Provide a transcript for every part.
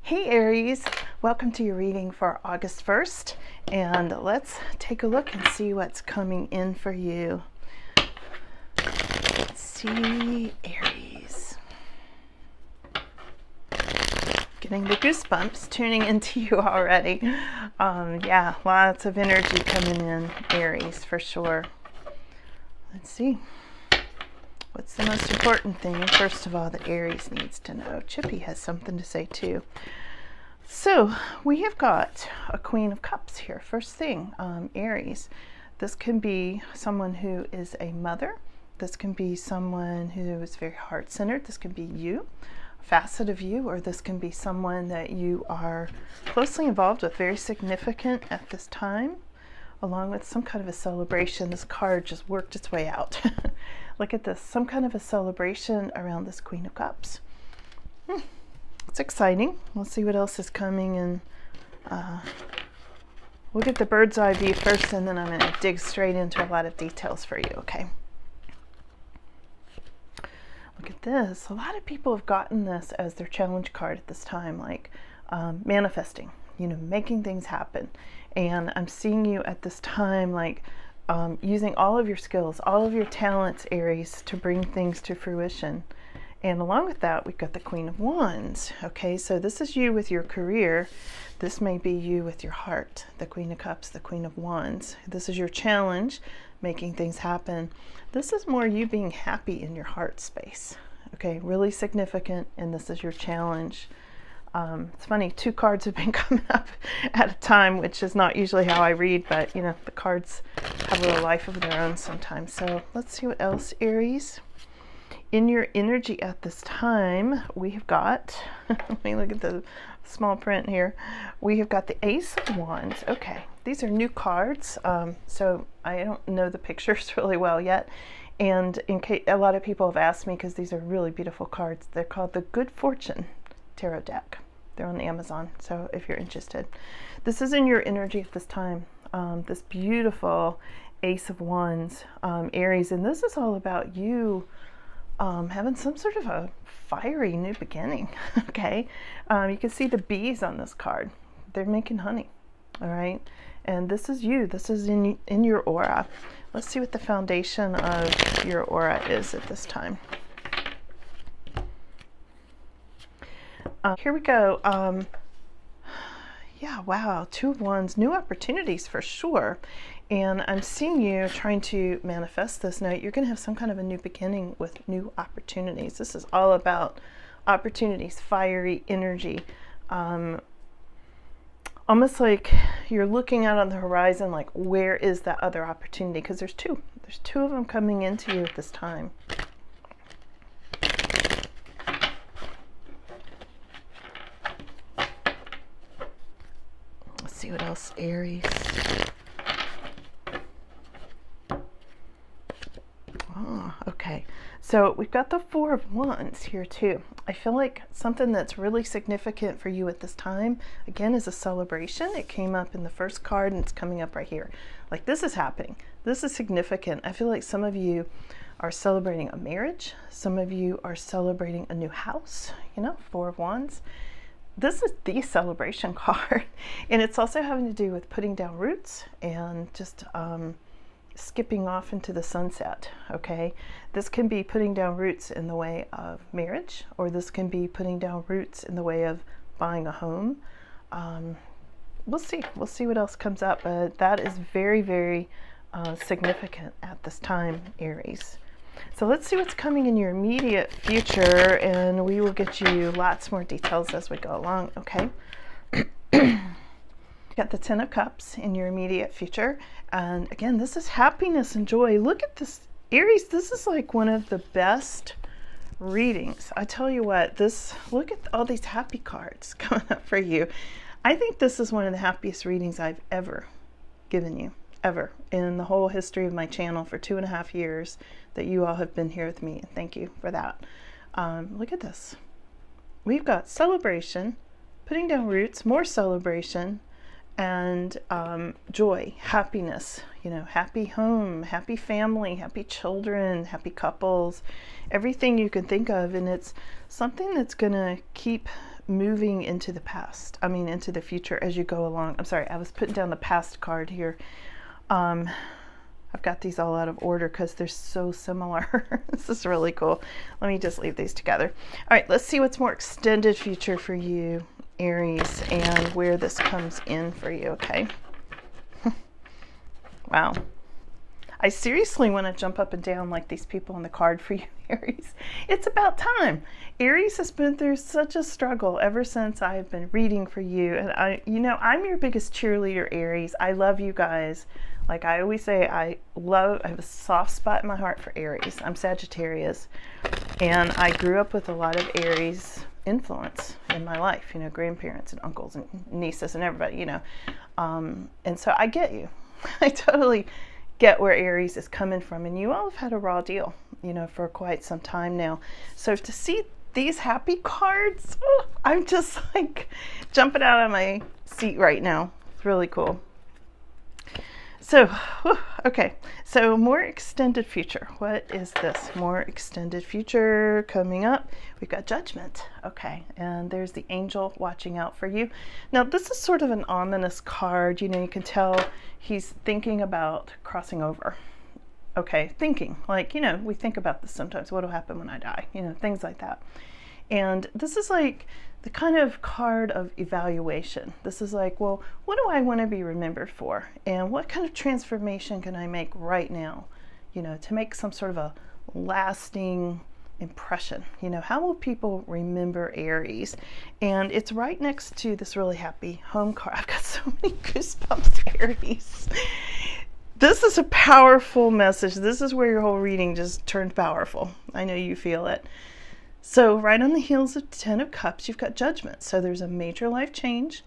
Hey Aries, welcome to your reading for August 1st, and let's take a look and see what's coming in for you. Let's see, Aries. Getting the goosebumps tuning into you already. Yeah, lots of energy coming in, Aries, for sure. Let's see. What's the most important thing, first of all, that Aries needs to know? Chippy has something to say too. So we have got a Queen of Cups here. First thing, Aries. This can be someone who is a mother. This can be someone who is very heart-centered. This can be you, a facet of you, or this can be someone that you are closely involved with, very significant at this time, along with some kind of a celebration. This card just worked its way out. Look at this, some kind of a celebration around this Queen of Cups. It's exciting. We'll see what else is coming, and we'll get the bird's eye view first, and then I'm going to dig straight into a lot of details for you, okay? Look at this. A lot of people have gotten this as their challenge card at this time, like manifesting, making things happen. And I'm seeing you at this time like using all of your skills, all of your talents, Aries, to bring things to fruition. And along with that, we've got the Queen of Wands. Okay, so this is you with your career. This may be you with your heart, the Queen of Cups, the Queen of Wands. This is your challenge, making things happen. This is more you being happy in your heart space. Okay, really significant, and this is your challenge. It's funny, two cards have been coming up at a time, which is not usually how I read, but the cards have a little life of their own sometimes. So let's see what else, Aries. In your energy at this time, we have got, let me look at the small print here. We have got the Ace of Wands. Okay, these are new cards, so I don't know the pictures really well yet. And in case a lot of people have asked me, because these are really beautiful cards, they're called the Good Fortune Tarot Deck. They're on Amazon, so if you're interested. This is in your energy at this time, this beautiful Ace of Wands, Aries, and this is all about you having some sort of a fiery new beginning. Okay, you can see the bees on this card. They're making honey. All right, and this is you. This is in your aura. Let's see what the foundation of your aura is at this time. Here we go. Yeah, wow, Two of Wands, new opportunities for sure. And I'm seeing you trying to manifest this. Now, you're going to have some kind of a new beginning with new opportunities. This is all about opportunities, fiery energy. Almost like you're looking out on the horizon, like, where is that other opportunity? Because there's two. There's two of them coming into you at this time. Let's see what else, Aries. Okay, so we've got the Four of Wands here too. I feel like something that's really significant for you at this time, again, is a celebration. It came up in the first card and it's coming up right here. Like, this is happening. This is significant. I feel like some of you are celebrating a marriage. Some of you are celebrating a new house, Four of Wands. This is the celebration card. And it's also having to do with putting down roots and just skipping off into the sunset. Okay, this can be putting down roots in the way of marriage, or this can be putting down roots in the way of buying a home. We'll see what else comes up, but that is very, very significant at this time, Aries. So let's see what's coming in your immediate future, and we will get you lots more details as we go along. Okay. Got the Ten of Cups in your immediate future, and again, this is happiness and joy. Look at this, Aries. This is like one of the best readings. I tell you what, look at all these happy cards coming up for you. I think this is one of the happiest readings I've ever given you, ever, in the whole history of my channel for 2.5 years that you all have been here with me, and thank you for that. Look at this. We've got celebration, putting down roots, more celebration, and joy, happiness, happy home, happy family, happy children, happy couples, everything you can think of. And it's something that's going to keep moving into the past. I mean, into the future as you go along. I'm sorry, I was putting down the past card here. I've got these all out of order because they're so similar. This is really cool. Let me just leave these together. All right, let's see what's more extended future for you, Aries, and where this comes in for you, okay? Wow. I seriously want to jump up and down like these people on the card for you, Aries. It's about time. Aries has been through such a struggle ever since I've been reading for you. And I'm your biggest cheerleader, Aries. I love you guys. Like I always say, I have a soft spot in my heart for Aries. I'm Sagittarius. And I grew up with a lot of Aries influence in my life, grandparents and uncles and nieces and everybody, and so I get you. I totally get where Aries is coming from, and you all have had a raw deal, for quite some time now. So to see these happy cards, I'm just like jumping out of my seat right now. It's really cool. So, okay, so more extended future. What is this? More extended future coming up. We've got Judgment. Okay, and there's the angel watching out for you. Now, this is sort of an ominous card. You can tell he's thinking about crossing over. Okay, thinking, like, we think about this sometimes. What will happen when I die? Things like that. And this is like the kind of card of evaluation. This is like, well, what do I want to be remembered for? And what kind of transformation can I make right now, to make some sort of a lasting impression? How will people remember Aries? And it's right next to this really happy home card. I've got so many goosebumps, Aries. This is a powerful message. This is where your whole reading just turned powerful. I know you feel it. So right on the heels of 10 of Cups, you've got Judgment. So there's a major life change,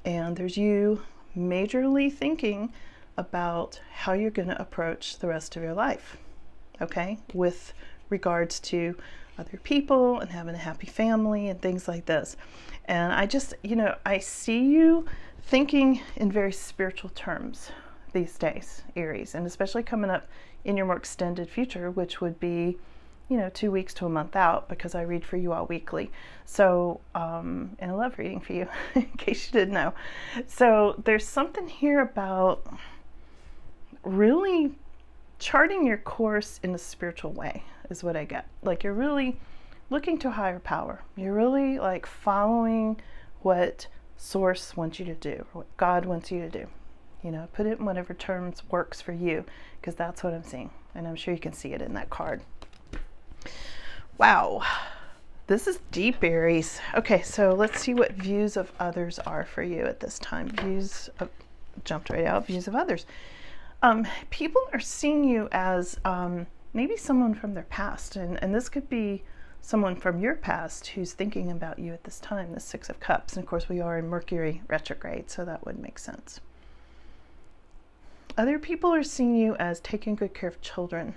and there's you majorly thinking about how you're going to approach the rest of your life, okay, with regards to other people and having a happy family and things like this. And I just, I see you thinking in very spiritual terms these days, Aries, and especially coming up in your more extended future, which would be 2 weeks to a month out, because I read for you all weekly. So, and I love reading for you, in case you didn't know. So there's something here about really charting your course in a spiritual way is what I get. Like you're really looking to a higher power. You're really like following what Source wants you to do, or what God wants you to do. Put it in whatever terms works for you, because that's what I'm seeing. And I'm sure you can see it in that card. Wow, this is deep, Aries. Okay, so let's see what views of others are for you at this time. Jumped right out, views of others. People are seeing you as maybe someone from their past, and this could be someone from your past who's thinking about you at this time, the 6 of Cups. And of course, we are in Mercury retrograde, so that would make sense. Other people are seeing you as taking good care of children.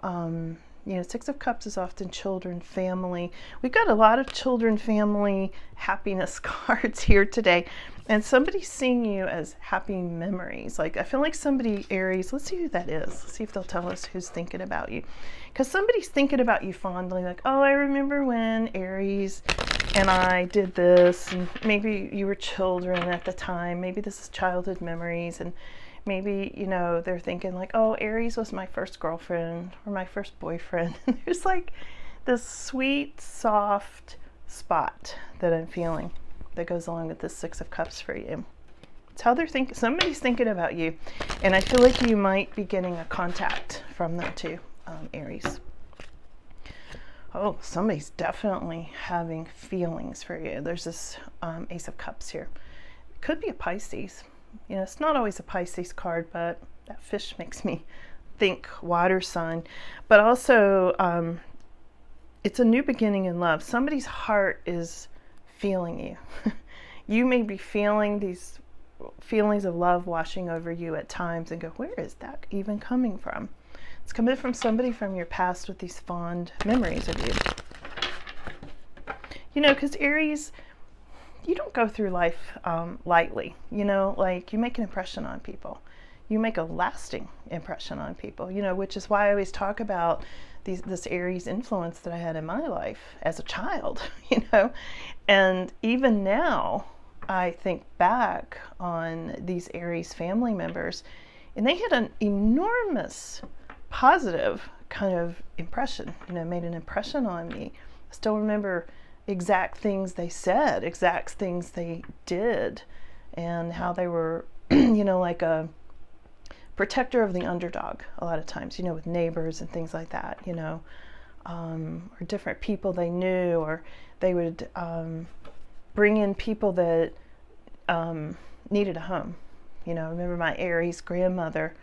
6 of Cups is often children, family. We've got a lot of children, family, happiness cards here today. And somebody's seeing you as happy memories. Like, I feel like somebody, Aries, let's see who that is. Let's see if they'll tell us who's thinking about you. Because somebody's thinking about you fondly, like, oh, I remember when Aries and I did this. And maybe you were children at the time. Maybe this is childhood memories. And maybe, they're thinking like, oh, Aries was my first girlfriend or my first boyfriend. There's like this sweet, soft spot that I'm feeling that goes along with this 6 of Cups for you. It's how they're thinking. Somebody's thinking about you. And I feel like you might be getting a contact from them too, Aries. Oh, somebody's definitely having feelings for you. There's this Ace of Cups here. It could be a Pisces. It's not always a Pisces card, but that fish makes me think water sign. But also, it's a new beginning in love. Somebody's heart is feeling you. You may be feeling these feelings of love washing over you at times and go, where is that even coming from? It's coming from somebody from your past with these fond memories of you. Because Aries, you don't go through life lightly, like you make an impression on people. You make a lasting impression on people, which is why I always talk about this Aries influence that I had in my life as a child, you know. And even now, I think back on these Aries family members, and they had an enormous positive kind of impression, you know, made an impression on me. I still remember exact things they said, exact things they did, and how they were, you know, like a protector of the underdog a lot of times, you know, with neighbors and things like that, you know, or different people they knew, or they would bring in people that needed a home. You know, I remember my Aries grandmother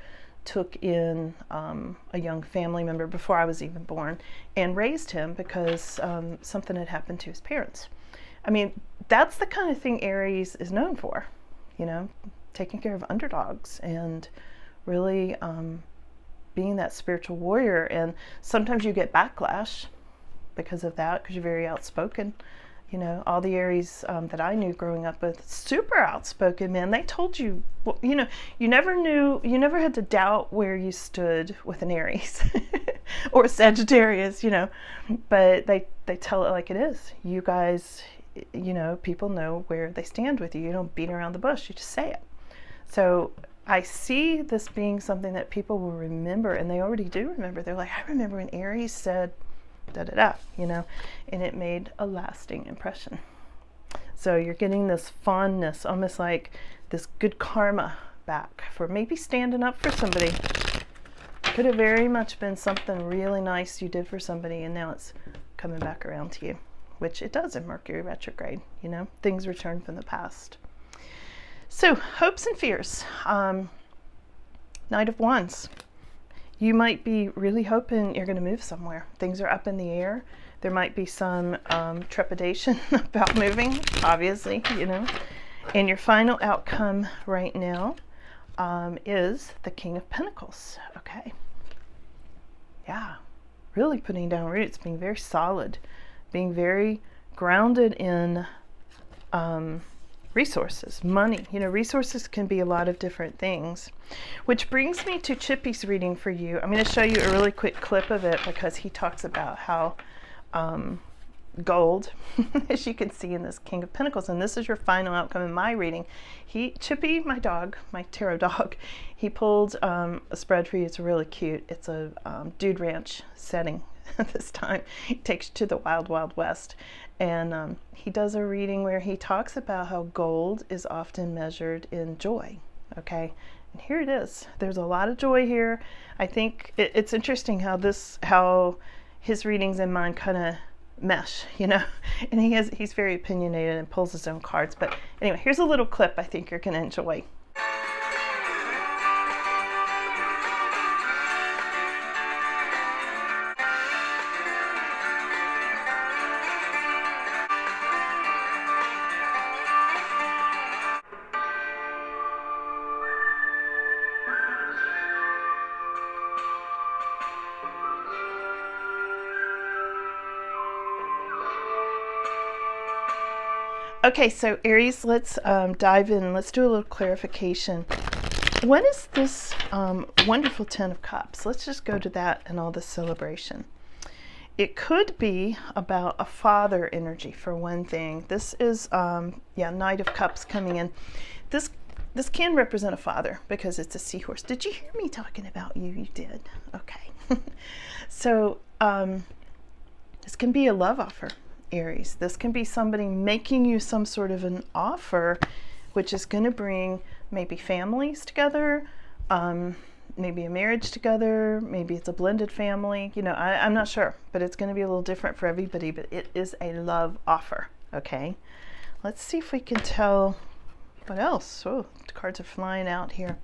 took in a young family member before I was even born and raised him because something had happened to his parents. I mean, that's the kind of thing Aries is known for, you know, taking care of underdogs and really being that spiritual warrior. And sometimes you get backlash because of that, because you're very outspoken. You know, all the Aries that I knew growing up with, super outspoken, man. They told you, well, you know, you never had to doubt where you stood with an Aries or Sagittarius, you know, but they tell it like it is. You guys, you know, people know where they stand with you. You don't beat around the bush, you just say it. So I see this being something that people will remember, and they already do remember. They're like, I remember when Aries said da da da, you know, and it made a lasting impression. So you're getting this fondness, almost like this good karma back for maybe standing up for somebody. Could have very much been something really nice you did for somebody, and now it's coming back around to you, which it does in Mercury retrograde, you know, things return from the past. So hopes and fears. Knight of Wands. You might be really hoping you're going to move somewhere. Things are up in the air. There might be some trepidation about moving, obviously, you know. And your final outcome right now is the King of Pentacles, okay? Yeah, really putting down roots, being very solid, being very grounded in resources, money. You know, resources can be a lot of different things, which brings me to Chippy's reading for you. I'm going to show you a really quick clip of it because he talks about how gold, as you can see in this King of Pentacles, and this is your final outcome in my reading. Chippy, my dog, my tarot dog, he pulled a spread for you. It's really cute. It's a dude ranch setting this time. It takes you to the wild, wild west. And he does a reading where he talks about how gold is often measured in joy, okay? And here it is. There's a lot of joy here. I think it's interesting how his readings and mine kind of mesh, you know? And he's very opinionated and pulls his own cards. But anyway, here's a little clip I think you're going to enjoy. Okay, so Aries, let's dive in. Let's do a little clarification. What is this wonderful Ten of Cups? Let's just go to that and all this celebration. It could be about a father energy for one thing. This is, Knight of Cups coming in. This can represent a father because it's a seahorse. Did you hear me talking about you? You did. Okay. So this can be a love offer. Aries. This can be somebody making you some sort of an offer, which is going to bring maybe families together, maybe a marriage together, maybe it's a blended family. You know, I'm not sure, but it's going to be a little different for everybody, but it is a love offer, okay? Let's see if we can tell what else. Oh, the cards are flying out here.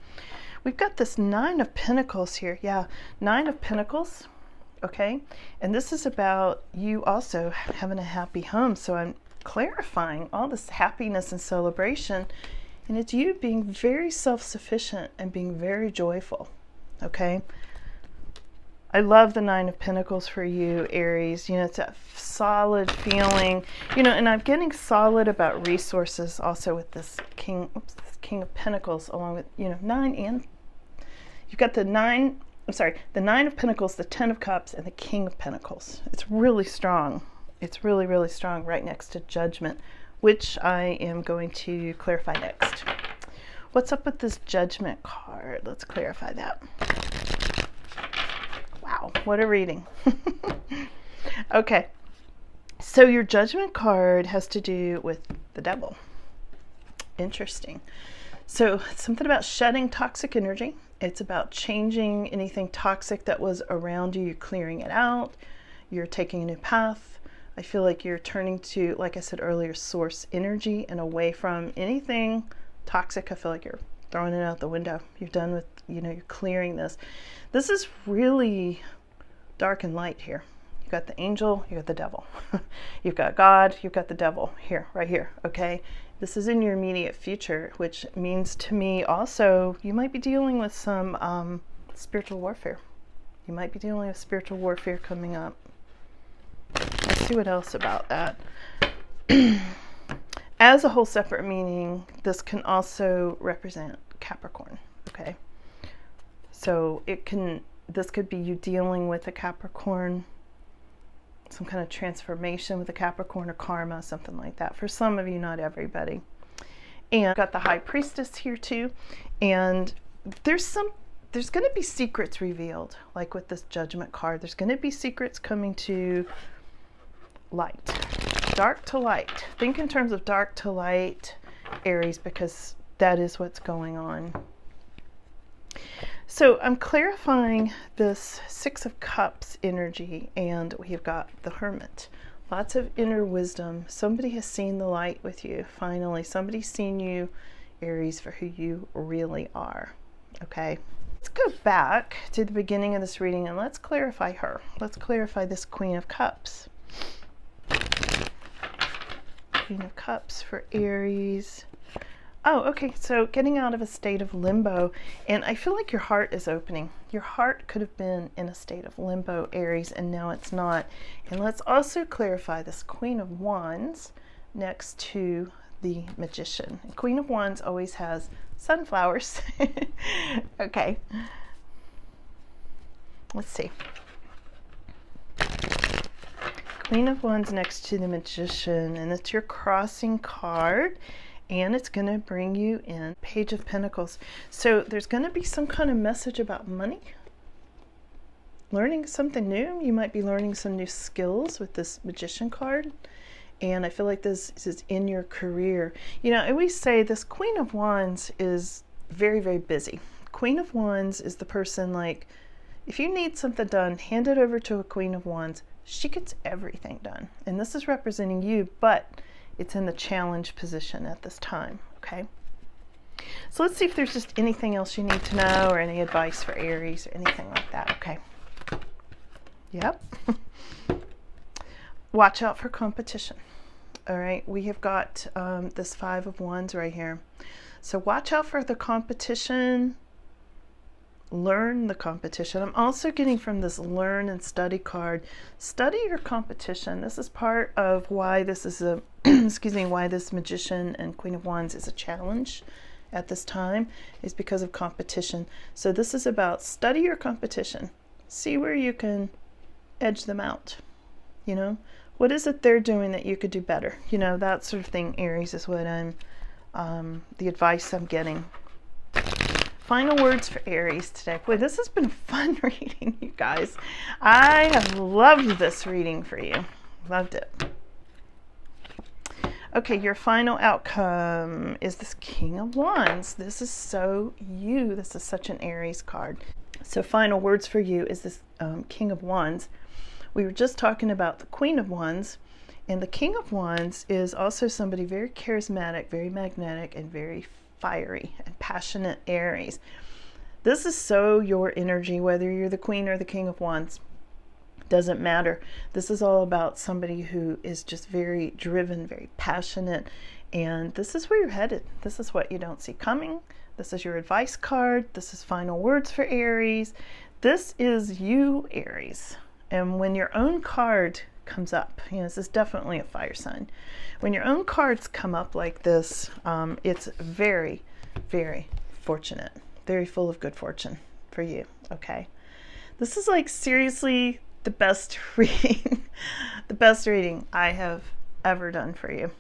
We've got this Nine of Pentacles here. Yeah, Nine of Pentacles. Okay, and this is about you also having a happy home. So I'm clarifying all this happiness and celebration, and it's you being very self-sufficient and being very joyful. Okay, I love the Nine of Pentacles for you, Aries. You know, it's a solid feeling, you know, and I'm getting solid about resources also with this King of Pentacles, along with, you know, nine, and you've got the Nine I'm sorry, the Nine of Pentacles, the Ten of Cups, and the King of Pentacles. It's really strong. It's really, really strong right next to Judgment, which I am going to clarify next. What's up with this Judgment card? Let's clarify that. Wow, what a reading. Okay, so your Judgment card has to do with the devil. Interesting. So it's something about shedding toxic energy. It's about changing anything toxic that was around you. You're clearing it out. You're taking a new path. I feel like you're turning to, like I said earlier, source energy and away from anything toxic. I feel like you're throwing it out the window. You're done with, you're clearing this. This is really dark and light here. You got the angel, you got the devil. You've got God, you've got the devil here, right here, okay? This is in your immediate future, which means to me also you might be dealing with some spiritual warfare. You might be dealing with spiritual warfare coming up. Let's see what else about that. As a whole separate meaning, this can also represent Capricorn, okay? So this could be you dealing with a Capricorn, some kind of transformation with a Capricorn or karma, something like that. For some of you, not everybody. And I've got the High Priestess here too. And there's going to be secrets revealed, like with this Judgment card. There's going to be secrets coming to light, dark to light. Think in terms of dark to light, Aries, because that is what's going on. So I'm clarifying this Six of Cups energy, and we've got the Hermit. Lots of inner wisdom. Somebody has seen the light with you, finally. Somebody's seen you, Aries, for who you really are, okay? Let's go back to the beginning of this reading, and let's clarify her. Let's clarify this Queen of Cups. Queen of Cups for Aries. Oh, okay, so getting out of a state of limbo, and I feel like your heart is opening. Your heart could have been in a state of limbo, Aries, and now it's not. And let's also clarify this Queen of Wands next to the Magician. And Queen of Wands always has sunflowers. Okay. Let's see. Queen of Wands next to the Magician, and it's your crossing card. And it's going to bring you in Page of Pentacles. So there's going to be some kind of message about money. Learning something new. You might be learning some new skills with this Magician card. And I feel like this is in your career. I always say this Queen of Wands is very, very busy. Queen of Wands is the person, like, if you need something done, hand it over to a Queen of Wands. She gets everything done. And this is representing you, but it's in the challenge position at this time, okay? So let's see if there's just anything else you need to know or any advice for Aries or anything like that, okay? Yep. Watch out for competition, all right? We have got this Five of Wands right here. So watch out for the competition. Learn the competition. I'm also getting from this learn and study card. Study your competition. This is part of why this is a excuse me, why this Magician and Queen of Wands is a challenge at this time, is because of competition. So this is about study your competition. See where you can edge them out. What is it they're doing that you could do better? That sort of thing, Aries, is what the advice I'm getting. Final words for Aries today. Boy, this has been a fun reading, you guys. I have loved this reading for you. Loved it. Okay, your final outcome is this King of Wands. This is so you. This is such an Aries card. So final words for you is this King of Wands. We were just talking about the Queen of Wands, and the King of Wands is also somebody very charismatic, very magnetic, and very fiery and passionate Aries. This is so your energy, whether you're the Queen or the King of Wands. Doesn't matter. This is all about somebody who is just very driven, very passionate, and this is where you're headed. This is what you don't see coming. This is your advice card. This is final words for Aries. This is you, Aries. And when your own card comes up, this is definitely a fire sign. When your own cards come up like this, it's very, very fortunate, very full of good fortune for you, okay? This is like seriously the best reading, the best reading I have ever done for you.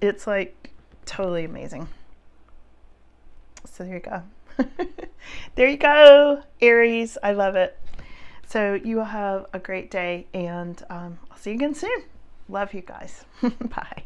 It's like totally amazing. So there you go. There you go, Aries. I love it. So you will have a great day, and I'll see you again soon. Love you guys. Bye.